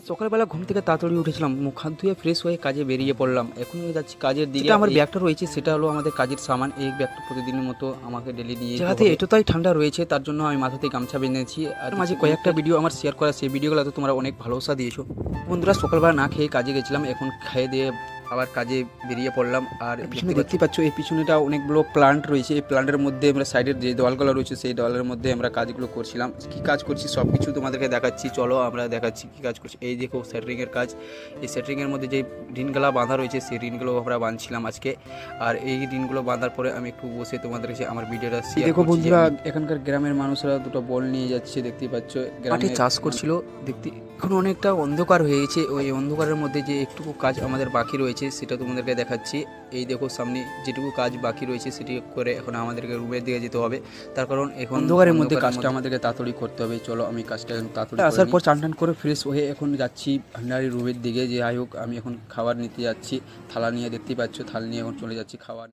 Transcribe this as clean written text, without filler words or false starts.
সকালবেলা ঘুম থেকে তাড়াতাড়ি উঠেছিলাম, মুখ হাত ধুয়ে ফ্রেশ হয়ে কাজে বেরিয়ে পড়লাম। এখন আমি যাচ্ছি কাজের দিকে। আমার ব্যাগটা রয়েছে, সেটা হলো আমাদের কাজের সামান। এই ব্যাগটা প্রতিদিনের মতো আমাকে ডেলি নিয়ে যেতে হবে। এতটাই ঠান্ডা রয়েছে, তার জন্য আমি মাথাতে গামছা বেঁধেছি। আর মাঝে কয়েকটা ভিডিও আমার শেয়ার করা, সেই ভিডিওগুলো তো তোমরা অনেক ভালোবাসা দিয়েছো বন্ধুরা। সকালবেলা না খেয়ে কাজে গেছিলাম, এখন খেয়ে দিয়ে আবার কাজে বেরিয়ে পড়লাম। আর পিছনে দেখতে পাচ্ছ, এই পিছনেটা অনেকগুলো প্লান্ট রয়েছে। এই প্লান্টের মধ্যে আমরা সাইডের যে দেওয়ালগুলো রয়েছে, সেই দেওয়ালের মধ্যে আমরা কাজগুলো করছিলাম। কি কাজ করছি সব কিছু তোমাদেরকে দেখাচ্ছি, চলো আমরা দেখাচ্ছি কি কাজ করছি। এই দেখো সেন্টারিংয়ের কাজ। এই সেন্টারিংয়ের মধ্যে যে রিনগুলো বাঁধা রয়েছে, সেই রিনগুলো আমরা বাঁধছিলাম আজকে। আর এই রিনগুলো বাঁধার পরে আমি একটু বসে তোমাদের কাছে আমার ভিডিওটা শেয়ার করছি। দেখো বন্ধুরা, এখানকার গ্রামের মানুষরা দুটো বল নিয়ে যাচ্ছে, দেখতেই পাচ্ছ। মাঠে চাষ করছিল দেখতে। এখন অনেকটা অন্ধকার হয়ে গেছে, ওই অন্ধকারের মধ্যে যে একটুকু কাজ আমাদের বাকি রয়েছে সেটা তোমাদেরকে দেখাচ্ছি। এই দেখো সামনে যেটুকু কাজ বাকি রয়েছে সেটি করে এখন আমাদেরকে রুমের দিকে যেতে হবে। তার কারণ এখন অন্ধকারের মধ্যে কাজটা আমাদেরকে তাড়াতাড়ি করতে হবে। চলো আমি কাজটা এখন তাড়াতাড়ি আসার পর চান টান করে ফ্রেশ হয়ে এখন যাচ্ছি ভান্ডারি রুমের দিকে। যে যাই হোক, আমি এখন খাবার নিতে যাচ্ছি থালা নিয়ে, দেখতেই পাচ্ছ থালা নিয়ে এখন চলে যাচ্ছি খাবার।